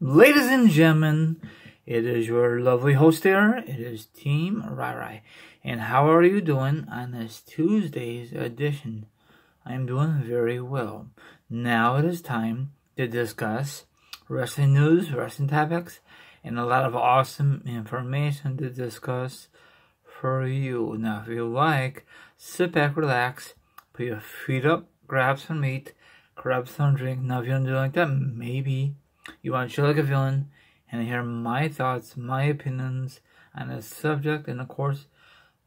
Ladies and gentlemen, it is your lovely host here. It is Team Rai. And how are you doing on this Tuesday's edition? I'm doing very well. Now it is time to discuss wrestling news, wrestling topics, and a lot of awesome information to discuss for you. Now, if you like, sit back, relax, put your feet up, grab some meat, grab some drink. Now, if you don't do like that, maybe you want to chill like a villain and hear my thoughts, my opinions on this subject, and of course,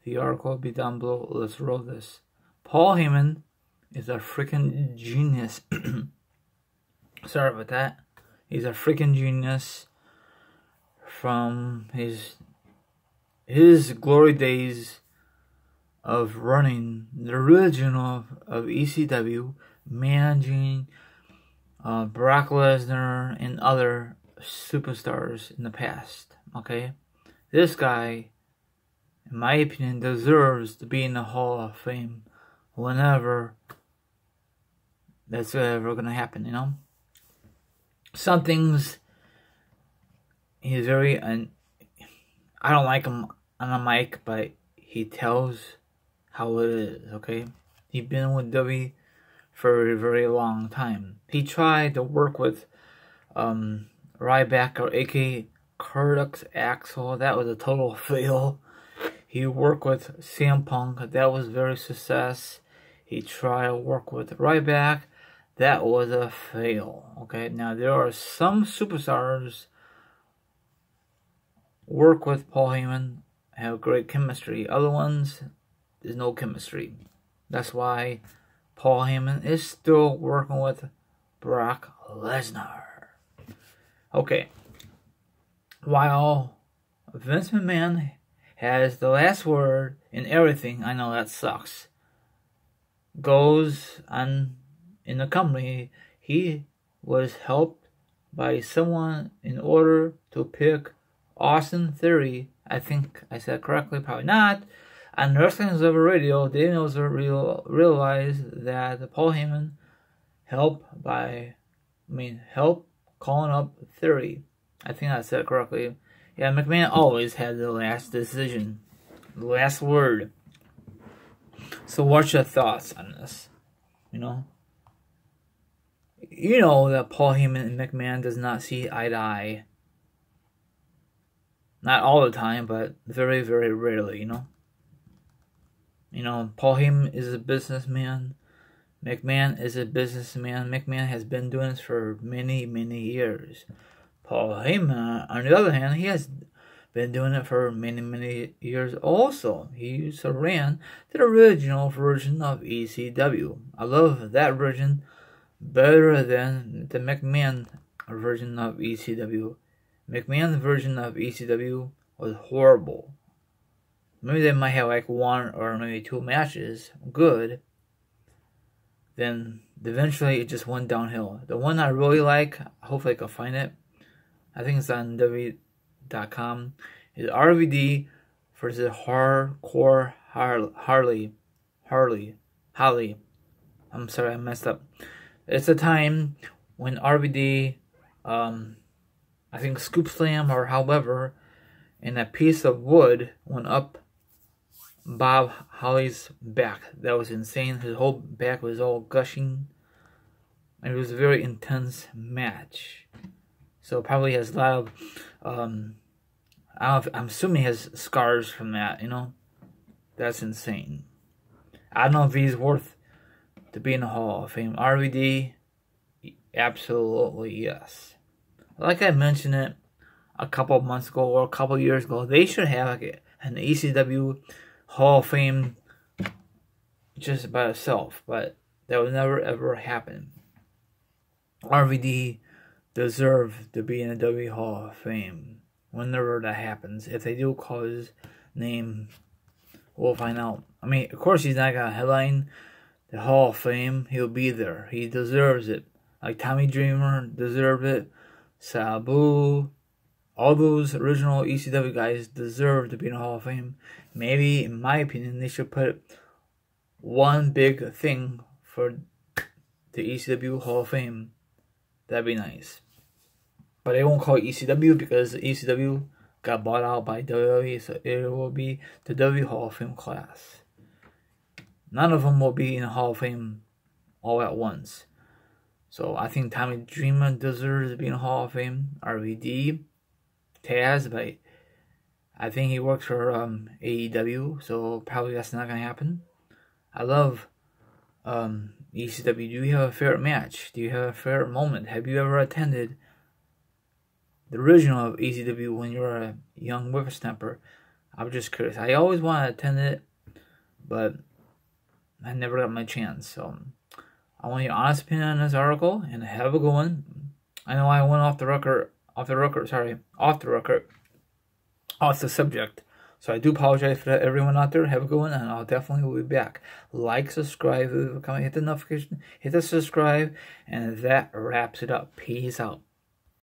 the article will be down below. Let's roll this. Paul Heyman is a freaking genius. Sorry about that. He's a freaking genius from his glory days of running the original of ECW, managing Brock Lesnar and other superstars in the past. Okay, this guy, in my opinion, deserves to be in the Hall of Fame whenever that's ever gonna happen. You know, some things he's very, and I don't like him on the mic, but he tells how it is. Okay, he's been with WWE for a very long time. He tried to work with Ryback, or aka Curtis Axel. That was a total fail. He worked with CM Punk. That was very success. He tried to work with Ryback. That was a fail. Okay, now there are some superstars work with Paul Heyman, have great chemistry. Other ones, there's no chemistry. That's why Paul Heyman is still working with Brock Lesnar. Okay. While Vince McMahon has the last word in everything, I know that sucks, goes on in the company, he was helped by someone in order to pick Austin Theory. I think I said correctly, probably not. On Wrestling Observer Radio, they also realized that Paul Heyman helped calling up Theory. I think I said it correctly. Yeah, McMahon always had the last decision, the last word. So what's your thoughts on this? You know that Paul Heyman and McMahon does not see eye to eye. Not all the time, but very, very rarely, Paul Heyman is a businessman. McMahon is a businessman. McMahon has been doing this for many, many years. Paul Heyman, on the other hand, he has been doing it for many, many years also. He used to ran the original version of ECW. I love that version better than the McMahon version of ECW. McMahon's version of ECW was horrible. Maybe they might have like one or maybe two matches good. Then eventually it just went downhill. The one I really like, hopefully I can find it, I think it's on WWE.com, is RVD versus Hardcore Harley. I'm sorry, I messed up. It's a time when RVD, I think scoop slam or however, and a piece of wood went up Bob Holly's back. That was insane. His whole back was all gushing. And it was a very intense match. So probably has a lot of, I'm assuming he has scars from that, That's insane. I don't know if he's worth to be in the Hall of Fame. RVD, absolutely yes. Like I mentioned it a couple of months ago or a couple of years ago, they should have like an ECW Hall of Fame just by itself, but that would never ever happen. RVD deserve to be in the WWE Hall of Fame whenever that happens. If they do call his name, we'll find out. I mean, of course he's not gonna headline the Hall of Fame. He'll be there. He deserves it. Like Tommy Dreamer deserved it. Sabu, all those original ECW guys deserve to be in the Hall of Fame. Maybe, in my opinion, they should put one big thing for the ECW Hall of Fame. That'd be nice. But they won't call it ECW because ECW got bought out by WWE, so it will be the WWE Hall of Fame class. None of them will be in the Hall of Fame all at once. So I think Tommy Dreamer deserves to be in the Hall of Fame. RVD, Taz, but I think he works for AEW, so probably that's not going to happen. I love ECW. Do you have a favorite match? Do you have a favorite moment? Have you ever attended the original of ECW when you were a young whippersnapper? I'm just curious. I always wanted to attend it, but I never got my chance. So I want your honest opinion on this article, and have a good one. I know I went off the subject. So I do apologize for that, everyone out there. Have a good one, and I'll definitely be back. Like, subscribe, hit the notification, hit the subscribe, and that wraps it up. Peace out.